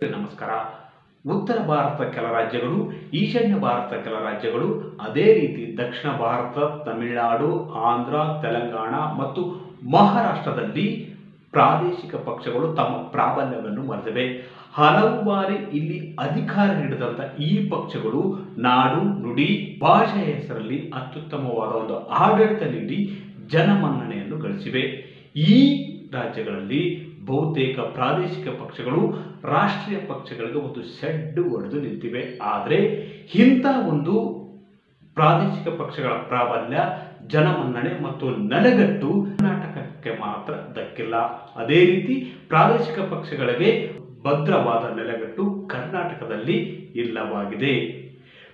ನಮಸ್ಕಾರ. ಉತ್ತರ ಭಾರತದ ಕೆಲ ರಾಜ್ಯಗಳು, ಈಶಾನ್ಯ ಭಾರತದ ಕೆಲ ರಾಜ್ಯಗಳು, ಅದೇ ರೀತಿ ದಕ್ಷಿಣ ಭಾರತ, ತಮಿಳುನಾಡು, ಆಂಧ್ರ, ತೆಲಂಗಾಣ ಮತ್ತು ಮಹಾರಾಷ್ಟ್ರದಲ್ಲಿ ಪ್ರಾದೇಶಿಕ ಪಕ್ಷಗಳು ತಮ್ಮ ಪ್ರಾಬಲ್ಯವನ್ನು ಮೆರೆದಿವೆ. ಹಲವು ಬಾರಿ ಇಲ್ಲಿ ಅಧಿಕಾರ ಹಿಡಿದಂಥ ಈ ಪಕ್ಷಗಳು ನಾಡು, ನುಡಿ, ಭಾಷೆಯ ಹೆಸರಲ್ಲಿ ಅತ್ಯುತ್ತಮವಾದ ಒಂದು ಆಡಳಿತ ನೀಡಿ ಜನಮನ್ನಣೆಯನ್ನು ಗಳಿಸಿವೆ. ಈ ರಾಜ್ಯಗಳಲ್ಲಿ ಬಹುತೇಕ ಪ್ರಾದೇಶಿಕ ಪಕ್ಷಗಳು ರಾಷ್ಟ್ರೀಯ ಪಕ್ಷಗಳಿಗೆ ಒಂದು ಸೆಡ್ಡು ಹೊಡೆದು ನಿಂತಿವೆ. ಆದರೆ ಇಂಥ ಒಂದು ಪ್ರಾದೇಶಿಕ ಪಕ್ಷಗಳ ಪ್ರಾಬಲ್ಯ, ಜನಮನ್ನಣೆ ಮತ್ತು ನೆಲೆಗಟ್ಟು ಕರ್ನಾಟಕಕ್ಕೆ ಮಾತ್ರ ದಕ್ಕಿಲ್ಲ. ಅದೇ ರೀತಿ ಪ್ರಾದೇಶಿಕ ಪಕ್ಷಗಳಿಗೆ ಭದ್ರವಾದ ನೆಲೆಗಟ್ಟು ಕರ್ನಾಟಕದಲ್ಲಿ ಇಲ್ಲವಾಗಿದೆ.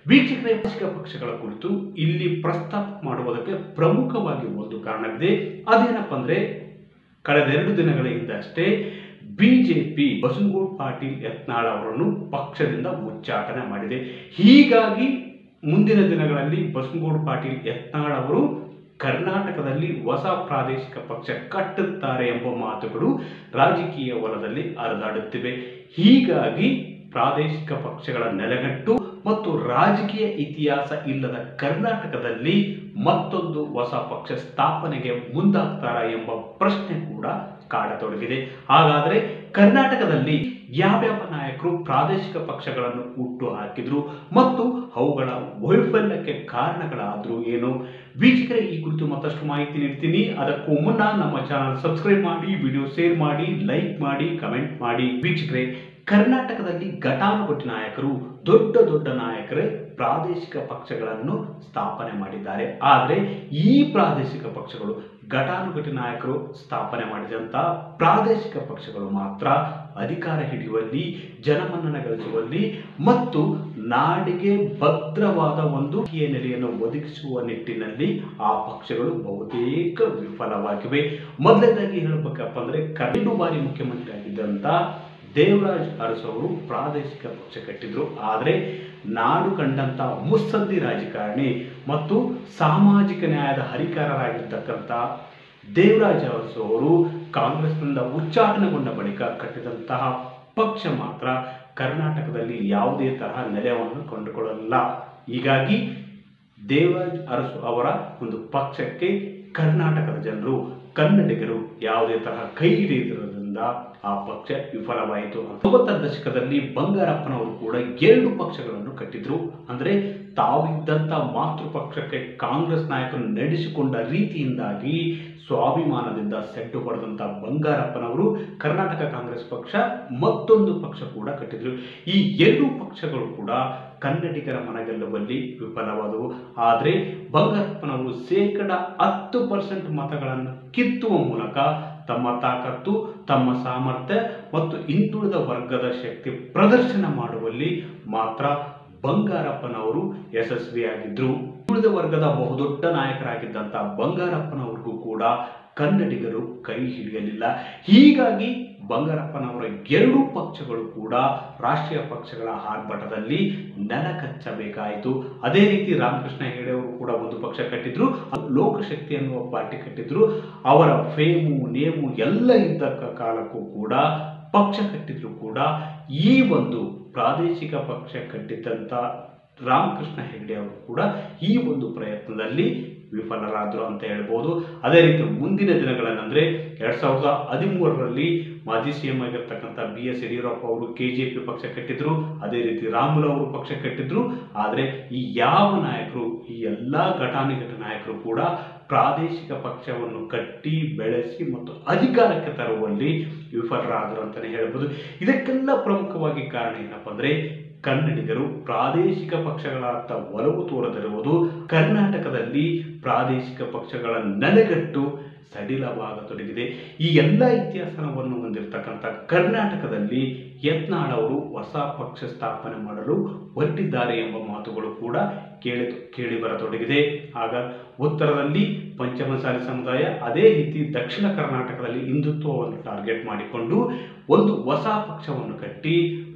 ವೀಕ್ಷಕರೇ, ಪ್ರಾದೇಶಿಕ ಪಕ್ಷಗಳ ಕುರಿತು ಇಲ್ಲಿ ಪ್ರಸ್ತಾಪ ಮಾಡುವುದಕ್ಕೆ ಪ್ರಮುಖವಾಗಿ ಒಂದು ಕಾರಣವಿದೆ. ಅದೇನಪ್ಪ ಅಂದ್ರೆ, ಕಳೆದ 2 ದಿನಗಳ ಹಿಂದಷ್ಟೇ ಬಿಜೆಪಿ ಬಸನಗೌಡ ಪಾಟೀಲ್ ಯತ್ನಾಳ್ ಅವರನ್ನು ಪಕ್ಷದಿಂದ ಉಚ್ಚಾಟನೆ ಮಾಡಿದೆ. ಹೀಗಾಗಿ ಮುಂದಿನ ದಿನಗಳಲ್ಲಿ ಬಸನಗೌಡ ಪಾಟೀಲ್ ಯತ್ನಾಳ್ ಅವರು ಕರ್ನಾಟಕದಲ್ಲಿ ಹೊಸ ಪ್ರಾದೇಶಿಕ ಪಕ್ಷ ಕಟ್ಟುತ್ತಾರೆ ಎಂಬ ಮಾತುಗಳು ರಾಜಕೀಯ ವಲಯದಲ್ಲಿ ಹರಿದಾಡುತ್ತಿವೆ. ಹೀಗಾಗಿ ಪ್ರಾದೇಶಿಕ ಪಕ್ಷಗಳ ನೆಲೆಗಟ್ಟು ಮತ್ತು ರಾಜಕೀಯ ಇತಿಹಾಸ ಇಲ್ಲದ ಕರ್ನಾಟಕದಲ್ಲಿ ಮತ್ತೊಂದು ಹೊಸ ಪಕ್ಷ ಸ್ಥಾಪನೆಗೆ ಮುಂದಾಗ್ತಾರಾ ಎಂಬ ಪ್ರಶ್ನೆ ಕೂಡ ಕಾಡತೊಡಗಿದೆ. ಹಾಗಾದರೆ ಕರ್ನಾಟಕದಲ್ಲಿ ಯಾವ್ಯಾವ ನಾಯಕರು ಪ್ರಾದೇಶಿಕ ಪಕ್ಷಗಳನ್ನು ಹುಟ್ಟು ಹಾಕಿದ್ರು ಮತ್ತು ಅವುಗಳ ವೈಫಲ್ಯಕ್ಕೆ ಕಾರಣಗಳಾದ್ರು ಏನು? ವೀಕ್ಷಕರೇ, ಈ ಕುರಿತು ಮತ್ತಷ್ಟು ಮಾಹಿತಿ ನೀಡ್ತೀನಿ. ಅದಕ್ಕೂ ಮುನ್ನ ನಮ್ಮ ಚಾನಲ್ ಸಬ್ಸ್ಕ್ರೈಬ್ ಮಾಡಿ, ವಿಡಿಯೋ ಶೇರ್ ಮಾಡಿ, ಲೈಕ್ ಮಾಡಿ, ಕಮೆಂಟ್ ಮಾಡಿ. ವೀಕ್ಷಕರೇ, ಕರ್ನಾಟಕದಲ್ಲಿ ಘಟಾನುಘಟಿ ನಾಯಕರು, ದೊಡ್ಡ ದೊಡ್ಡ ನಾಯಕರೇ ಪ್ರಾದೇಶಿಕ ಪಕ್ಷಗಳನ್ನು ಸ್ಥಾಪನೆ ಮಾಡಿದ್ದಾರೆ. ಆದರೆ ಈ ಪ್ರಾದೇಶಿಕ ಪಕ್ಷಗಳು, ಘಟಾನುಘಟಿ ನಾಯಕರು ಸ್ಥಾಪನೆ ಮಾಡಿದಂಥ ಪ್ರಾದೇಶಿಕ ಪಕ್ಷಗಳು ಮಾತ್ರ ಅಧಿಕಾರ ಹಿಡಿಯುವಲ್ಲಿ, ಜನಮನ್ನಣೆ ಗಳಿಸುವಲ್ಲಿ ಮತ್ತು ನಾಡಿಗೆ ಭದ್ರವಾದ ಒಂದು ನೆಲೆಯನ್ನು ಒದಗಿಸುವ ನಿಟ್ಟಿನಲ್ಲಿ ಆ ಪಕ್ಷಗಳು ಬಹುತೇಕ ವಿಫಲವಾಗಿವೆ. ಮೊದಲನೇದಾಗಿ ಹೇಳಬೇಕಪ್ಪ ಅಂದ್ರೆ, 2 ಬಾರಿ ಮುಖ್ಯಮಂತ್ರಿ ಆಗಿದ್ದಂಥ ದೇವರಾಜ್ ಅರಸು ಅವರು ಪ್ರಾದೇಶಿಕ ಪಕ್ಷ ಕಟ್ಟಿದ್ರು. ಆದರೆ ನಾಡು ಕಂಡಂತ ಮುತ್ಸದ್ದಿ ರಾಜಕಾರಣಿ ಮತ್ತು ಸಾಮಾಜಿಕ ನ್ಯಾಯದ ಹರಿಕಾರರಾಗಿರ್ತಕ್ಕಂಥ ದೇವರಾಜ್ ಅರಸು ಅವರು ಕಾಂಗ್ರೆಸ್ನಿಂದ ಉಚ್ಚಾಟನೆಗೊಂಡ ಬಳಿಕ ಕಟ್ಟಿದಂತಹ ಪಕ್ಷ ಮಾತ್ರ ಕರ್ನಾಟಕದಲ್ಲಿ ಯಾವುದೇ ತರಹ ನೆಲೆಯನ್ನು ಕಂಡುಕೊಳ್ಳಲ್ಲ. ಹೀಗಾಗಿ ದೇವರಾಜ್ ಅರಸು ಅವರ ಒಂದು ಪಕ್ಷಕ್ಕೆ ಕರ್ನಾಟಕದ ಜನರು, ಕನ್ನಡಿಗರು ಯಾವುದೇ ತರಹ ಕೈ ಹಿಡಿದಿರೋದ್ರಿಂದ ಆ ಪಕ್ಷ ವಿಫಲವಾಯಿತು. 90ರ ದಶಕದಲ್ಲಿ ಬಂಗಾರಪ್ಪನವರು ಕೂಡ 2 ಪಕ್ಷಗಳನ್ನು ಕಟ್ಟಿದ್ರು. ಅಂದ್ರೆ ತಾವಿದ್ದಂಥ ಮಾತೃ ಪಕ್ಷಕ್ಕೆ ಕಾಂಗ್ರೆಸ್ ನಾಯಕರು ನಡೆಸಿಕೊಂಡ ರೀತಿಯಿಂದಾಗಿ ಸ್ವಾಭಿಮಾನದಿಂದ ಸೆಡ್ಡು ಹೊಡೆದಂತ ಬಂಗಾರಪ್ಪನವರು ಕರ್ನಾಟಕ ಕಾಂಗ್ರೆಸ್ ಪಕ್ಷ ಮತ್ತೊಂದು ಪಕ್ಷ ಕೂಡ ಕಟ್ಟಿದ್ರು. ಈ 2 ಪಕ್ಷಗಳು ಕೂಡ ಕನ್ನಡಿಗರ ಮನಗೆಲ್ಲುವಲ್ಲಿ ವಿಫಲವಾದವು. ಆದರೆ ಬಂಗಾರಪ್ಪನವರು 10% ಮತಗಳನ್ನು ಕಿತ್ತುವ ಮೂಲಕ ತಮ್ಮ ತಾಕತ್ತು, ತಮ್ಮ ಸಾಮರ್ಥ್ಯ ಮತ್ತು ಹಿಂದುಳಿದ ವರ್ಗದ ಶಕ್ತಿ ಪ್ರದರ್ಶನ ಮಾಡುವಲ್ಲಿ ಮಾತ್ರ ಬಂಗಾರಪ್ಪನವರು ಯಶಸ್ವಿಯಾಗಿದ್ರು. ಹಿಂದುಳಿದ ವರ್ಗದ ಬಹುದೊಡ್ಡ ನಾಯಕರಾಗಿದ್ದಂಥ ಬಂಗಾರಪ್ಪನವ್ರಿಗೂ ಕೂಡ ಕನ್ನಡಿಗರು ಕೈ ಹಿಡಿಯಲಿಲ್ಲ. ಹೀಗಾಗಿ ಬಂಗಾರಪ್ಪನವರ 2 ಪಕ್ಷಗಳು ಕೂಡ ರಾಷ್ಟ್ರೀಯ ಪಕ್ಷಗಳ ಆರ್ಭಟದಲ್ಲಿ ನೆಲಕಚ್ಚಬೇಕಾಯಿತು. ಅದೇ ರೀತಿ ರಾಮಕೃಷ್ಣ ಹೆಗಡೆ ಅವರು ಕೂಡ ಒಂದು ಪಕ್ಷ ಕಟ್ಟಿದ್ರು, ಲೋಕಶಕ್ತಿ ಅನ್ನುವ ಪಾರ್ಟಿ ಕಟ್ಟಿದ್ರು. ಅವರ ಫೇಮು, ನೇಮು ಎಲ್ಲ ಇದ್ದ ಕಾಲಕ್ಕೂ ಕೂಡ ಪಕ್ಷ ಕಟ್ಟಿದ್ರು ಕೂಡ ಈ ಒಂದು ಪ್ರಾದೇಶಿಕ ಪಕ್ಷ ಕಟ್ಟಿದ್ದಂಥ ರಾಮಕೃಷ್ಣ ಹೆಗಡೆ ಅವರು ಕೂಡ ಈ ಒಂದು ಪ್ರಯತ್ನದಲ್ಲಿ ವಿಫಲರಾದರು ಅಂತ ಹೇಳ್ಬೋದು. ಅದೇ ರೀತಿ ಮುಂದಿನ ದಿನಗಳನ್ನಂದ್ರೆ 2013ರಲ್ಲಿ ಮಾಜಿ ಸಿಎಂ ಆಗಿರ್ತಕ್ಕಂಥ BS ಯಡಿಯೂರಪ್ಪ ಅವರು KJP ಪಕ್ಷ ಕಟ್ಟಿದ್ರು. ಅದೇ ರೀತಿ ರಾಮುಲು ಅವರು ಪಕ್ಷ ಕಟ್ಟಿದ್ರು. ಆದರೆ ಈ ಯಾವ ನಾಯಕರು, ಈ ಎಲ್ಲಾ ಘಟಾನುಘಟಿ ನಾಯಕರು ಕೂಡ ಪ್ರಾದೇಶಿಕ ಪಕ್ಷವನ್ನು ಕಟ್ಟಿ ಬೆಳೆಸಿ ಮತ್ತು ಅಧಿಕಾರಕ್ಕೆ ತರುವಲ್ಲಿ ವಿಫಲರಾದರು ಅಂತಾನೆ ಹೇಳ್ಬೋದು. ಇದಕ್ಕೆಲ್ಲ ಪ್ರಮುಖವಾಗಿ ಕಾರಣ ಏನಪ್ಪ ಅಂದ್ರೆ, ಕನ್ನಡಿಗರು ಪ್ರಾದೇಶಿಕ ಪಕ್ಷಗಳತ್ತ ಒಲವು ತೋರದಿರುವುದು, ಕರ್ನಾಟಕದಲ್ಲಿ ಪ್ರಾದೇಶಿಕ ಪಕ್ಷಗಳ ನೆಲೆಗಟ್ಟು ಸಡಿಲವಾಗತೊಡಗಿದೆ. ಈ ಎಲ್ಲ ಇತಿಹಾಸವನ್ನು ಹೊಂದಿರತಕ್ಕಂಥ ಕರ್ನಾಟಕದಲ್ಲಿ ಯತ್ನಾಳ್ ಅವರು ಹೊಸ ಪಕ್ಷ ಸ್ಥಾಪನೆ ಮಾಡಲು ಹೊರಟಿದ್ದಾರೆ ಎಂಬ ಮಾತುಗಳು ಕೂಡ ಕೇಳಿ ಬರತೊಡಗಿದೆ. ಆಗ ಉತ್ತರದಲ್ಲಿ ಪಂಚಮಸಾಲಿ ಸಮುದಾಯ, ಅದೇ ರೀತಿ ದಕ್ಷಿಣ ಕರ್ನಾಟಕದಲ್ಲಿ ಹಿಂದುತ್ವವನ್ನು ಟಾರ್ಗೆಟ್ ಮಾಡಿಕೊಂಡು ಒಂದು ಹೊಸ ಪಕ್ಷವನ್ನು ಕಟ್ಟಿ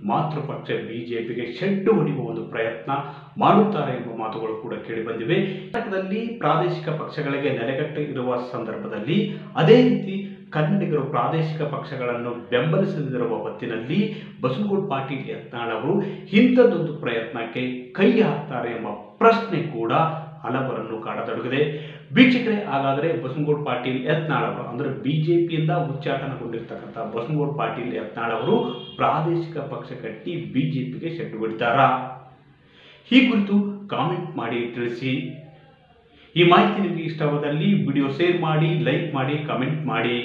ಮಾತೃ ಪಕ್ಷ ಬಿಜೆಪಿಗೆ ಶೆಡ್ಡು ಹೊಡೆಯುವ ಒಂದು ಪ್ರಯತ್ನ ಮಾಡುತ್ತಾರೆ ಎಂಬ ಮಾತುಗಳು ಕೂಡ ಕೇಳಿ ಬಂದಿವೆ. ಕರ್ನಾಟಕದಲ್ಲಿ ಪ್ರಾದೇಶಿಕ ಪಕ್ಷಗಳಿಗೆ ನೆಲೆಗಟ್ಟು ಇರುವ ಸಂದರ್ಭದಲ್ಲಿ, ಅದೇ ರೀತಿ ಕನ್ನಡಿಗರು ಪ್ರಾದೇಶಿಕ ಪಕ್ಷಗಳನ್ನು ಬೆಂಬಲಿಸದಿರುವ ಹೊತ್ತಿನಲ್ಲಿ ಬಸನಗೌಡ ಪಾಟೀಲ್ ಯತ್ನಾಳ್ ಅವರು ಇಂಥದ್ದೊಂದು ಪ್ರಯತ್ನಕ್ಕೆ ಕೈ ಹಾಕ್ತಾರೆ ಎಂಬ ಪ್ರಶ್ನೆ ಕೂಡ ಹಲವರನ್ನು ಕಾಡತೊಡಗಿದೆ. ವೀಕ್ಷಕರೇ, ಹಾಗಾದರೆ ಬಸನಗೌಡ ಪಾಟೀಲ್ ಯತ್ನಾಳ್ ಅವರು ಅಂದರೆ ಬಿಜೆಪಿಯಿಂದ ಉಚ್ಚಾಟನಗೊಂಡಿರ್ತಕ್ಕಂಥ ಬಸನಗೌಡ ಪಾಟೀಲ್ ಯತ್ನಾಳ್ ಅವರು ಪ್ರಾದೇಶಿಕ ಪಕ್ಷ ಕಟ್ಟಿ ಬಿಜೆಪಿಗೆ ಶೆಟ್ಟು ಬಿಡ್ತಾರಾ? ಈ ಕುರಿತು ಕಾಮೆಂಟ್ ಮಾಡಿ ತಿಳಿಸಿ. ಈ ಮಾಹಿತಿ ನಿಮಗೆ ಇಷ್ಟವಾದಲ್ಲಿ ವಿಡಿಯೋ ಶೇರ್ ಮಾಡಿ, ಲೈಕ್ ಮಾಡಿ, ಕಮೆಂಟ್ ಮಾಡಿ.